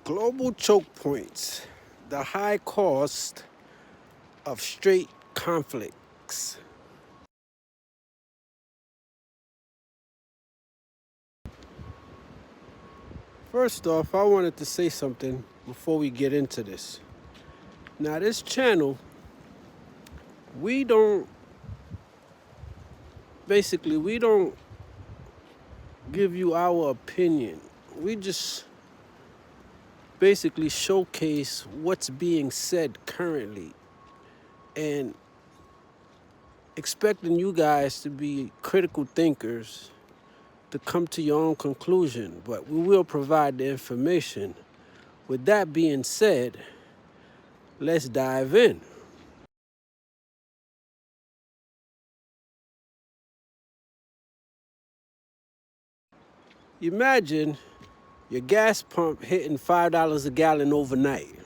Global choke points, the high cost of strait conflicts. First off, I wanted to say something before we get into this. Now, this channel, we don't give you our opinion. We just basically showcase what's being said currently and expecting you guys to be critical thinkers to come to your own conclusion, but we will provide the information. With that being said, let's dive in. Imagine your gas pump hitting $5 a gallon overnight,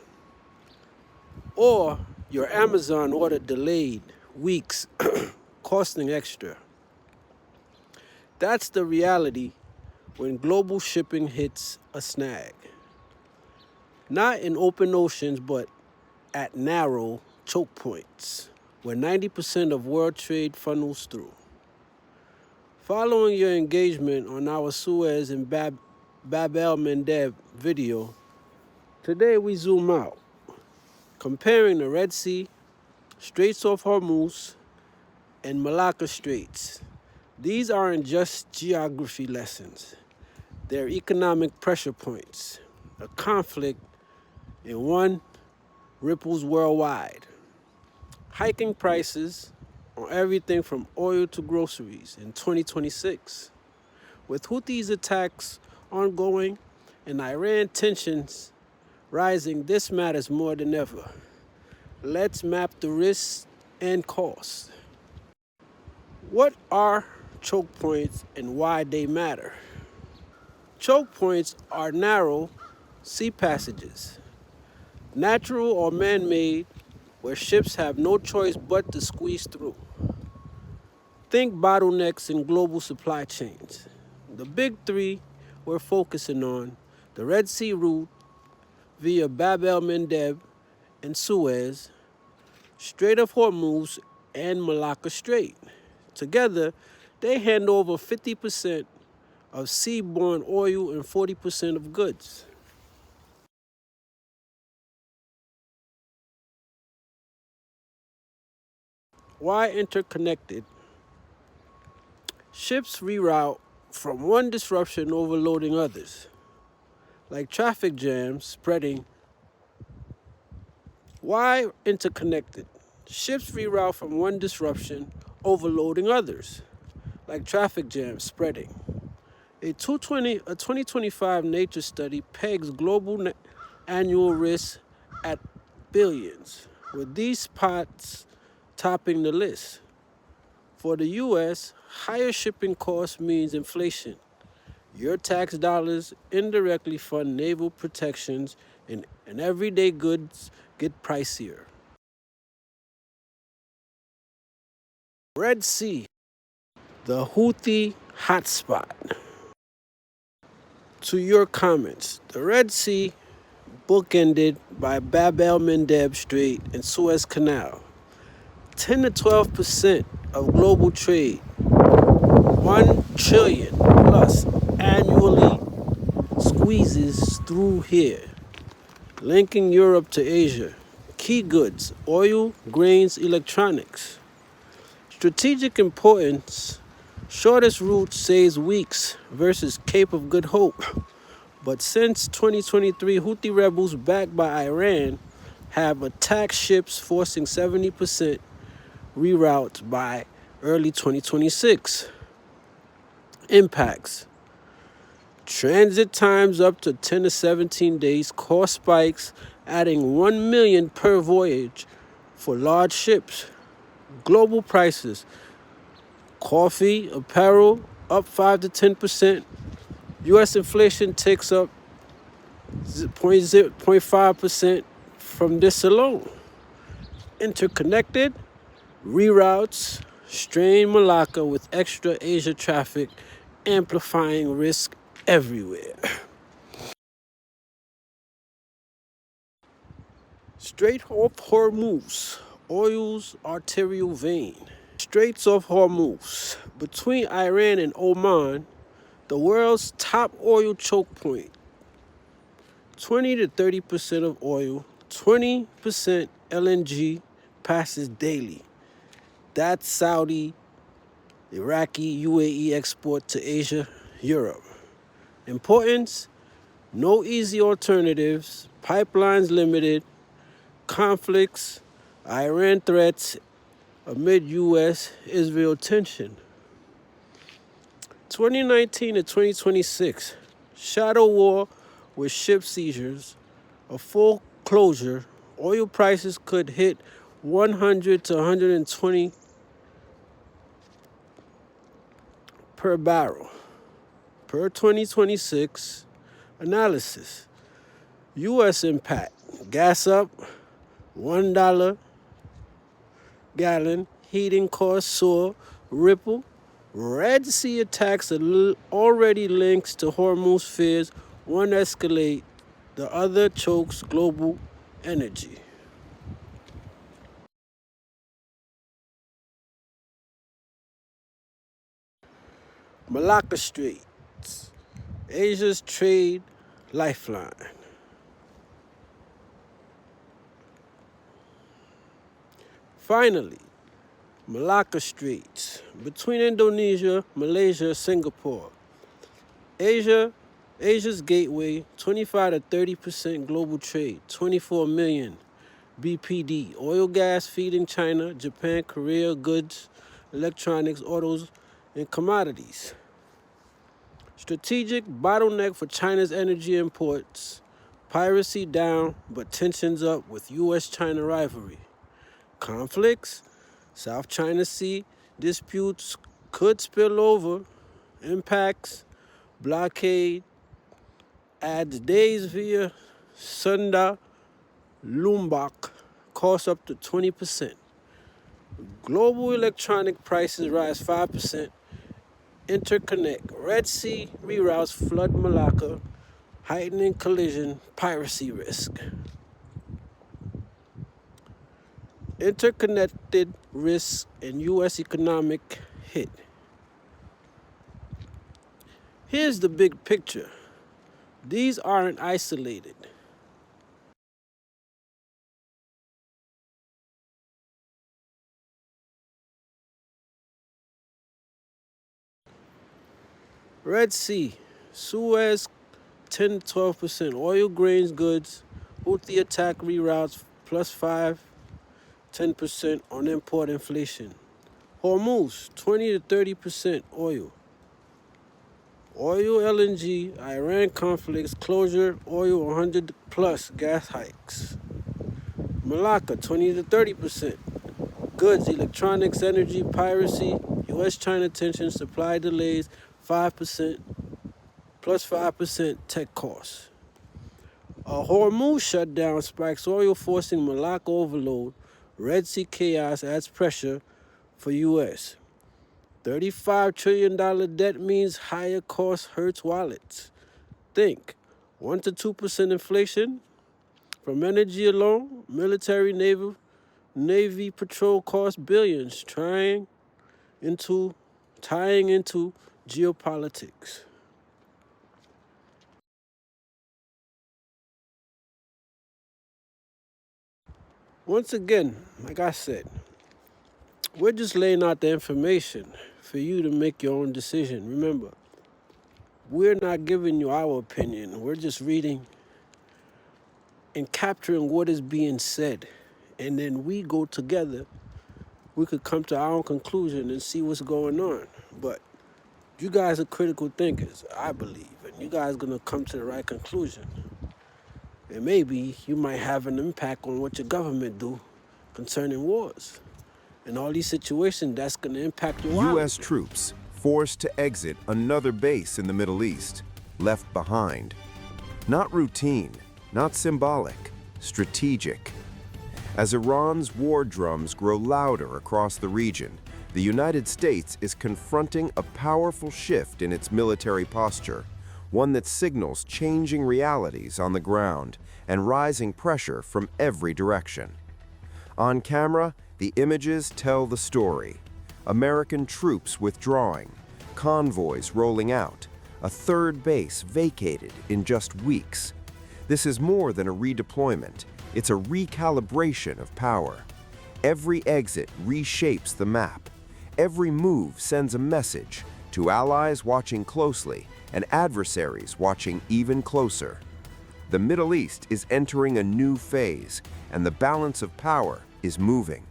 or your Amazon order delayed weeks, costing extra. That's the reality when global shipping hits a snag. Not in open oceans, but at narrow choke points, where 90% of world trade funnels through. Following your engagement on our Suez and Bab el-Mandeb video, today we zoom out, comparing the Red Sea, Strait of Hormuz, and Malacca Straits. These aren't just geography lessons. They're economic pressure points. A conflict in one ripples worldwide. Hiking prices on everything from oil to groceries in 2026. With Houthis attacks ongoing and Iran tensions rising, this matters more than ever. Let's map the risks and costs. What are choke points and why they matter? Choke points are narrow sea passages, natural or man-made, where ships have no choice but to squeeze through. Think bottlenecks in global supply chains. The big three we're focusing on: the Red Sea route via Bab el-Mandeb and Suez, Strait of Hormuz, and Malacca Strait. Together, they handle over 50% of seaborne oil and 40% of goods. Why interconnected? Ships reroute from one disruption overloading others, like traffic jams spreading. Why interconnected? Ships reroute from one disruption overloading others, like traffic jams spreading. A 2025 Nature study pegs global annual risk at billions, with these spots topping the list. For the U.S., higher shipping costs means inflation. Your tax dollars indirectly fund naval protections, and everyday goods get pricier. Red Sea, the Houthi hotspot. To your comments, the Red Sea, bookended by Bab el-Mandeb Strait and Suez Canal. 10 to 12% of global trade, 1 trillion plus annually, squeezes through here, linking Europe to Asia. Key goods: oil, grains, electronics. Strategic importance: shortest route saves weeks versus Cape of Good Hope. But since 2023, Houthi rebels backed by Iran have attacked ships, forcing 70% reroutes by early 2026. Impacts: transit times up to 10 to 17 days, cost spikes, adding 1 million per voyage for large ships. Global prices: coffee, apparel up 5 to 10%. U.S. inflation ticks up 0.5% from this alone. Interconnected, reroutes, strain Malacca with extra Asia traffic, amplifying risk everywhere. Strait of Hormuz, oil's arterial vein. Straits of Hormuz, between Iran and Oman, the world's top oil choke point. 20 to 30% of oil, 20% LNG passes daily. That's Saudi, Iraqi, UAE export to Asia, Europe. Importance: no easy alternatives, pipelines limited, conflicts, Iran threats amid U.S.-Israel tension. 2019 to 2026, shadow war with ship seizures, a full closure, oil prices could hit 100 to 120 per barrel. Per 2026 analysis, U.S. impact: gas up, $1 gallon, heating costs soar, ripple. Red Sea attacks already links to Hormuz fears. One escalate, the other chokes global energy. Malacca Strait, Asia's trade lifeline. Finally, Malacca Strait, between Indonesia, Malaysia, Singapore. Asia's gateway, 25 to 30% global trade, 24 million BPD. Oil, gas feeding China, Japan, Korea, goods, electronics, autos, and commodities. Strategic bottleneck for China's energy imports. Piracy down, but tensions up with U.S.-China rivalry. Conflicts: South China Sea disputes could spill over. Impacts: blockade adds days via Sunda, Lombok, costs up to 20%. Global electronic prices rise 5%. Interconnect: Red Sea reroutes flood Malacca, heightening collision, piracy risk. Interconnected risks and U.S. economic hit. Here's the big picture. These aren't isolated. Red Sea, Suez, 10 to 12%. Oil, grains, goods. Houthi attack reroutes plus 5, 10% on import inflation. Hormuz, 20 to 30% oil. Oil, LNG, Iran conflicts, closure, oil 100 plus gas hikes. Malacca, 20 to 30%. Goods, electronics, energy, piracy, U.S.-China tension, supply delays, 5%, plus 5% tech costs. A Hormuz shutdown spikes oil, forcing Malacca overload. Red Sea chaos adds pressure for U.S. $35 trillion debt means higher costs hurts wallets. Think, 1 to 2% inflation from energy alone. Military, Navy patrol costs billions, tying into geopolitics. Once again, like I said, we're just laying out the information for you to make your own decision. Remember, we're not giving you our opinion. We're just reading and capturing what is being said. And then we go together. We could come to our own conclusion and see what's going on. But you guys are critical thinkers, I believe. And you guys are going to come to the right conclusion. And maybe you might have an impact on what your government do concerning wars. In all these situations, that's going to impact your wallet. U.S. troops forced to exit another base in the Middle East, left behind. Not routine, not symbolic, strategic. As Iran's war drums grow louder across the region, the United States is confronting a powerful shift in its military posture, one that signals changing realities on the ground and rising pressure from every direction. On camera, the images tell the story. American troops withdrawing, convoys rolling out, a third base vacated in just weeks. This is more than a redeployment. It's a recalibration of power. Every exit reshapes the map. Every move sends a message to allies watching closely and adversaries watching even closer. The Middle East is entering a new phase, and the balance of power is moving.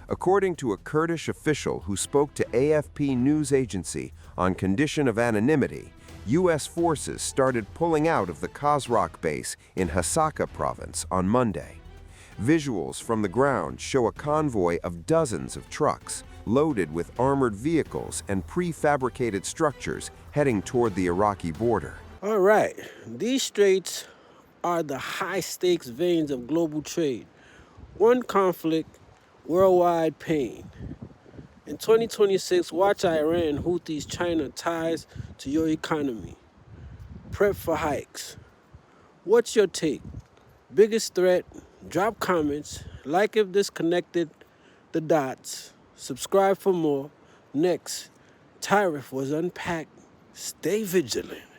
According to a Kurdish official who spoke to AFP news agency on condition of anonymity, U.S. forces started pulling out of the Khazrak base in Hasaka province on Monday. Visuals from the ground show a convoy of dozens of trucks loaded with armored vehicles and prefabricated structures heading toward the Iraqi border. All right, these straits are the high-stakes veins of global trade. One conflict, worldwide pain. In 2026, watch Iran, Houthis, China ties to your economy. Prep for hikes. What's your take? Biggest threat? Drop comments. Like if this connected the dots. Subscribe for more. Next, tariff was unpacked. Stay vigilant.